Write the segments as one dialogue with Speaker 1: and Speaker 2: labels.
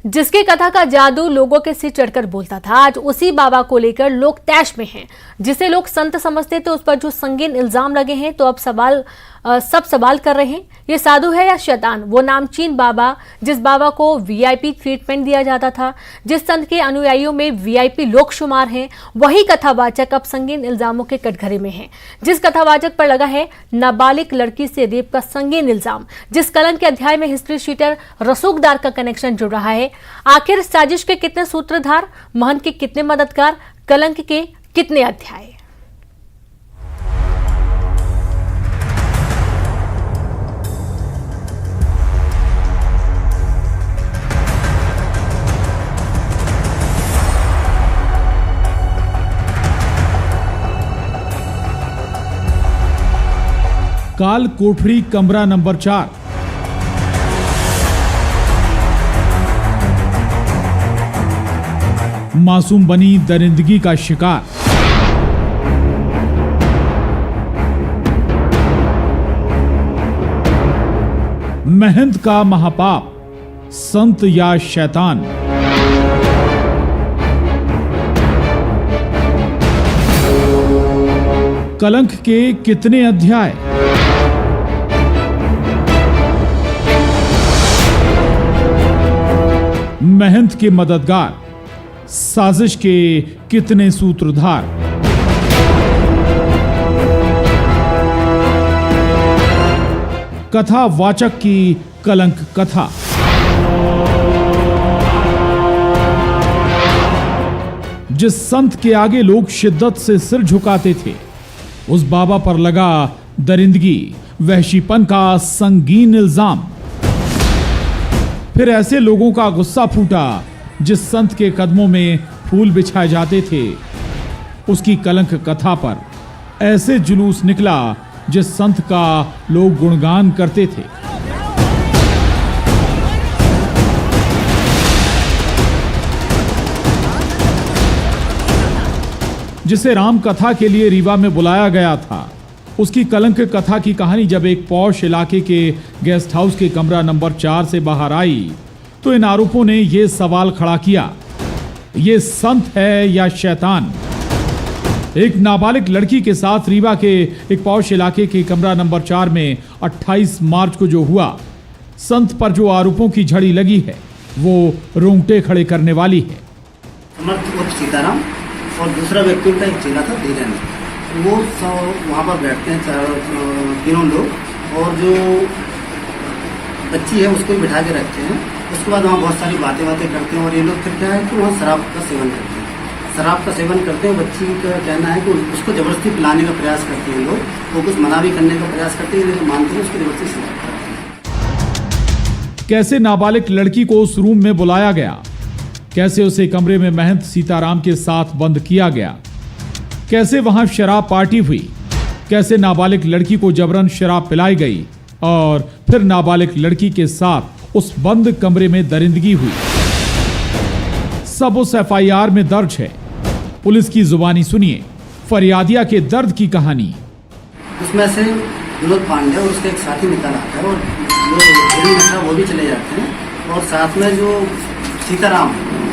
Speaker 1: जिसकी कथा का जादू लोगों के सिर चढ़कर बोलता था, आज उसी बाबा को लेकर लोग तैश में हैं। जिसे लोग संत समझते थे, उस पर जो संगीन इल्जाम लगे हैं, तो अब सब सवाल कर रहे हैं, ये साधु है या शैतान? वो नामचीन बाबा, जिस बाबा को वीआईपी ट्रीटमेंट दिया जाता था, जिस संत के अनुयायियों में वीआईपी लोग शुमार हैं, वही कथावाचक अब संगीन इल्जामों के कटघरे में है। जिस कथावाचक पर लगा है नाबालिग लड़की से रेप का संगीन इल्जाम, जिस कलंक के अध्याय में हिस्ट्री शीटर रसूखदार का कनेक्शन जुड़ रहा है, आखिर साजिश के कितने सूत्रधार, महंत के कितने मददगार, कलंक के कितने अध्याय?
Speaker 2: काल कोठरी कमरा नंबर 4। मासूम बनी दरिंदगी का शिकार। महंत का महापाप, संत या शैतान? कलंक के कितने अध्याय? महंत के मददगार, साजिश के कितने सूत्रधार? कथा वाचक की कलंक कथा। जिस संत के आगे लोग शिद्दत से सिर झुकाते थे, उस बाबा पर लगा दरिंदगी, वहशीपन का संगीन इल्जाम। फिर ऐसे लोगों का गुस्सा फूटा जिस संत के कदमों में फूल बिछाए जाते थे, उसकी कलंक कथा पर ऐसे जुलूस निकला जिस संत का लोग गुणगान करते थे। जिसे राम कथा के लिए रीवा में बुलाया गया था, उसकी कलंक कथा की कहानी जब एक पौष इलाके के गेस्ट हाउस के कमरा नंबर 4 से बाहर आई, तो इन आरोपों ने यह सवाल खड़ा किया, ये संत है या शैतान? एक नाबालिग लड़की के साथ रीवा के एक पौष इलाके के कमरा नंबर 4 में 28 मार्च को जो हुआ, संत पर जो आरोपों की झड़ी लगी है, वो रोंगटे खड़े करने वाली है।
Speaker 3: सीताराम और दूसरा व्यक्ति उनका एक चेला था धीरेन, वो वहाँ पर बैठते हैं तीनों लोग, और जो बच्ची है उसको भी बिठा के रखते हैं। उसके बाद वहाँ बहुत सारी बातें करते हैं, और ये लोग फिर क्या है कि वहाँ शराब का सेवन करते हैं। शराब का सेवन करते हैं, बच्ची का कहना है कि उसको ज़बरदस्ती पिलाने का प्रयास करते हैं लोग, वो कुछ मना भी करने का प्रयास करते हैं, लेकिन मानते हैं उसको ज़बरदस्ती सेवन करते हैं।
Speaker 2: कैसे नाबालिग लड़की को उस रूम में बुलाया गया, कैसे उसे कमरे में महंत सीताराम के साथ बंद किया गया, कैसे वहां शराब पार्टी हुई, कैसे नाबालिग लड़की को जबरन शराब पिलाई गई, और फिर नाबालिग लड़की के साथ उस बंद कमरे में दरिंदगी हुई, सब उस एफआईआर में दर्ज है। पुलिस की जुबानी सुनिए फरियादिया के दर्द की कहानी।
Speaker 3: उसमें से विनोद पांडे और उसका एक साथी निकल आता है, और वो भी चले जाते हैं, और साथ में जो सीताराम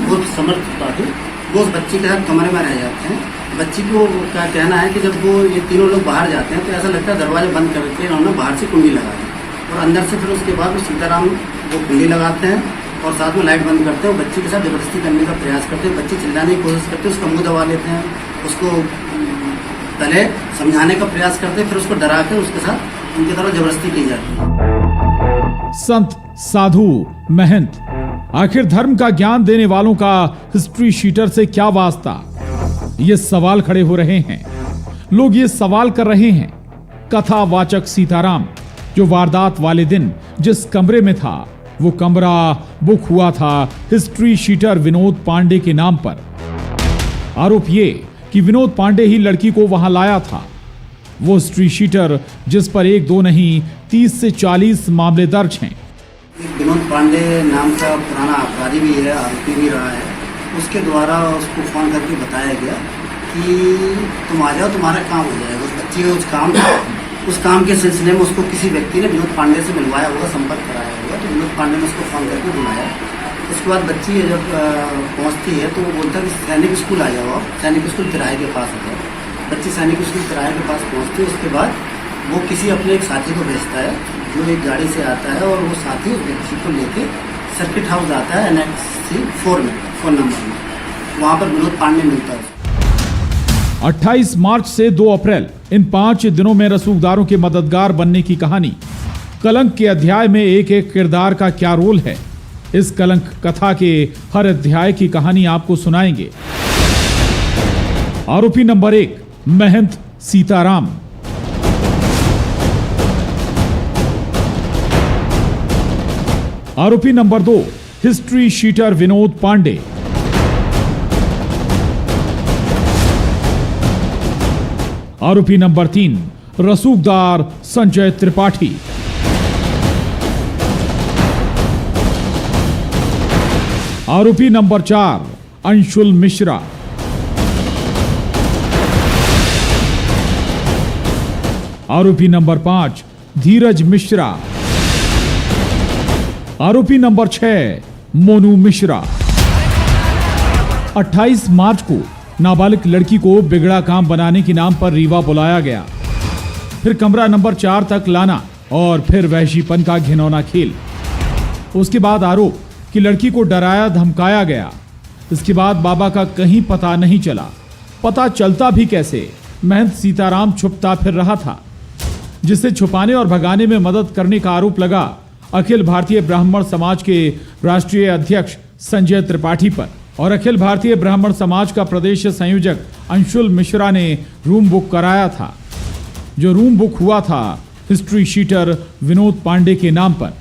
Speaker 3: वो समर्थ पार्टी, वो उस बच्ची के साथ कमरे में रह जाते हैं। बच्ची को क्या कहना है कि जब वो ये तीनों लोग बाहर जाते हैं, तो ऐसा लगता है दरवाजे बंद करके उन्होंने बाहर से कुंडी लगा दी, और अंदर से फिर उसके बाद सीताराम वो कुंडी लगाते हैं और साथ में लाइट बंद करते हैं, और बच्ची के साथ जबरदस्ती करने का प्रयास करते हैं। बच्ची चिल्लाने की कोशिश करते हैं, उसका मुंह दबा लेते हैं, उसको पहले समझाने का प्रयास करते हैं, फिर उसको डरा कर उसके साथ उनकी तरफ जबरदस्ती की जाती है।
Speaker 2: संत, साधु, महंत, आखिर धर्म का ज्ञान देने वालों का हिस्ट्री शीटर से क्या वास्ता? ये सवाल खड़े हो रहे हैं। लोग ये सवाल कर रहे हैं, कथावाचक सीताराम जो वारदात वाले दिन जिस कमरे में था, वो कमरा बुक हुआ था हिस्ट्री शीटर विनोद पांडे के नाम पर। आरोप ये कि विनोद पांडे ही लड़की को वहां लाया था। वो हिस्ट्री शीटर जिस पर 1 2 नहीं 30 से 40 मामले दर्ज हैं।
Speaker 3: विनोद पांडे नाम का पुराना अपराधी भी है, आरोपी भी रहा है। उसके द्वारा उसको फ़ोन करके बताया गया कि तुम आ जाओ, तुम्हारा काम हो जाएगा। उस बच्ची को उस काम के सिलसिले में उसको किसी व्यक्ति ने विनोद पांडे से मिलवाया होगा, संपर्क कराया होगा, तो विनोद पांडे ने उसको फ़ोन करके बुलाया। उस उसके बाद बच्ची जब पहुंचती है तो वो बोलता है कि सैनिक स्कूल आ जाओ आप, सैनिक स्कूल तिराहे के पास है। बच्ची सैनिक स्कूल तिराहे के पास पहुंचती है, उसके बाद वो किसी अपने एक साथी को भेजता है जो एक गाड़ी से आता है और वो साथी बच्ची को लेके सर्किट हाउस आता है NXC 4 में, 4 नंबर में। वहाँ पर विनोद पांडे मिलता है।
Speaker 2: 28 मार्च से 2 अप्रैल इन 5 दिनों में रसूखदारों के मददगार बनने की कहानी। कलंक के अध्याय में एक एक किरदार का क्या रोल है, इस कलंक कथा के हर अध्याय की कहानी आपको सुनाएंगे। आरोपी नंबर 1 महंत सीताराम। आरोपी number 2 history sheeter Vinod Pandey. आरोपी नंबर 3 रसूखदार संजय त्रिपाठी। आरोपी नंबर 4 अंशुल मिश्रा। आरोपी नंबर 5 धीरज मिश्रा। आरोपी नंबर 6 मोनू मिश्रा। 28 मार्च को नाबालिग लड़की को बिगड़ा काम बनाने के नाम पर रीवा बुलाया गया, फिर कमरा नंबर 4 तक लाना और फिर वहशीपन का घिनौना खेल। उसके बाद आरोप कि लड़की को डराया धमकाया गया। इसके बाद बाबा का कहीं पता नहीं चला। पता चलता भी कैसे, महंत सीताराम छुपता फिर रहा था, जिसे छुपाने और भगाने में मदद करने का आरोप लगा अखिल भारतीय ब्राह्मण समाज के राष्ट्रीय अध्यक्ष संजय त्रिपाठी पर। और अखिल भारतीय ब्राह्मण समाज का प्रदेश संयोजक अंशुल मिश्रा ने रूम बुक कराया था, जो रूम बुक हुआ था हिस्ट्री शीटर विनोद पांडे के नाम पर।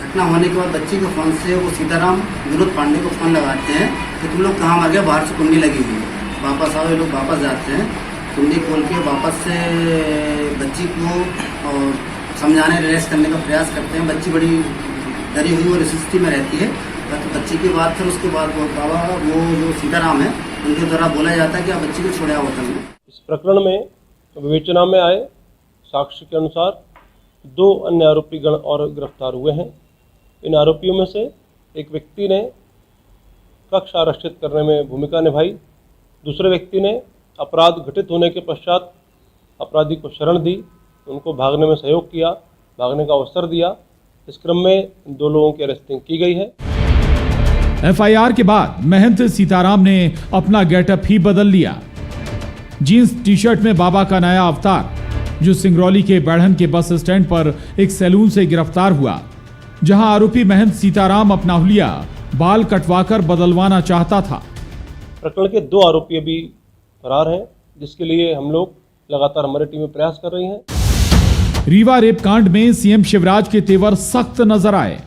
Speaker 3: घटना होने के बाद बच्ची के फोन से वो सीताराम विनोद पांडे को फोन लगाते हैं कि तुम लोग कहाँ मर गए, बाहर से कुंडी लगी हुई है, वापस आओ। ये लोग वापस जाते हैं, कुंडी खोल के वापस से बच्ची को और समझाने रिलैक्स करने का प्रयास करते हैं। बच्ची बड़ी डरी हुई और स्थिति में रहती है। तो बच्ची की बात, फिर उसके बाद वो बाबा वो जो सीताराम है उनके द्वारा बोला जाता है कि आप बच्ची को छोड़े आओ होटल में।
Speaker 4: इस प्रकरण में विवेचना में आए साक्ष्य के अनुसार 2 अन्य आरोपी गण और गिरफ्तार हुए हैं। इन आरोपियों में से एक व्यक्ति ने कक्ष आरक्षित करने में भूमिका निभाई, दूसरे व्यक्ति ने अपराध घटित होने के पश्चात अपराधी को शरण दी, उनको भागने में सहयोग किया, भागने का अवसर दिया। इस क्रम में 2 लोगों की अरेस्टिंग की गई है।
Speaker 2: FIR के बाद महंत सीताराम ने अपना गेटअप ही बदल लिया। जीन्स टी शर्ट में बाबा का नया अवतार, जो सिंगरौली के बढ़न के बस स्टैंड पर एक सैलून से गिरफ्तार हुआ, जहां आरोपी महंत सीताराम अपना हुलिया बाल कटवाकर बदलवाना चाहता था।
Speaker 4: प्रकरण के 2 आरोपी अभी फरार हैं, जिसके लिए हम लोग लगातार हमारी टीमें प्रयास कर रही हैं।
Speaker 2: रीवा रेप कांड में सीएम शिवराज के तेवर सख्त नजर आए।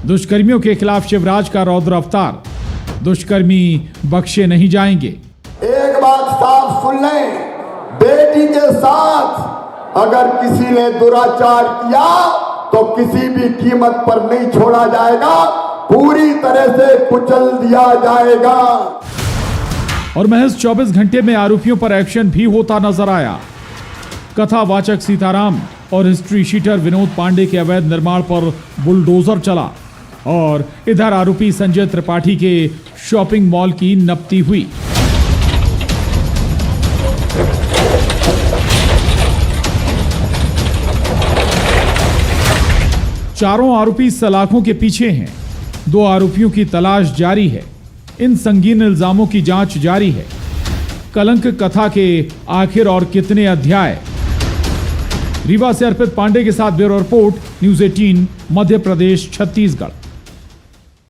Speaker 2: दुष्कर्मियों के खिलाफ शिवराज का रौद्र अवतार, दुष्कर्मी बख्शे नहीं जाएंगे।
Speaker 5: एक बात साफ सुन लें, बेटी के साथ अगर किसी ने दुराचार किया तो किसी भी कीमत पर नहीं छोड़ा जाएगा, पूरी तरह से कुचल दिया जाएगा।
Speaker 2: और महज 24 घंटे में आरोपियों पर एक्शन भी होता नजर आया। कथावाचक सीताराम और हिस्ट्री शीटर विनोद पांडे के अवैध निर्माण पर बुलडोजर चला और इधर आरोपी संजय त्रिपाठी के शॉपिंग मॉल की नपती हुई। चारों आरोपी सलाखों के पीछे हैं। 2 आरोपियों की तलाश जारी है। इन संगीन इल्जामों की जांच जारी है। कलंक कथा के आखिर और कितने अध्याय। रीवा से अर्पित पांडे के साथ bureau report, news 18 Madhya Pradesh, Chhattisgarh.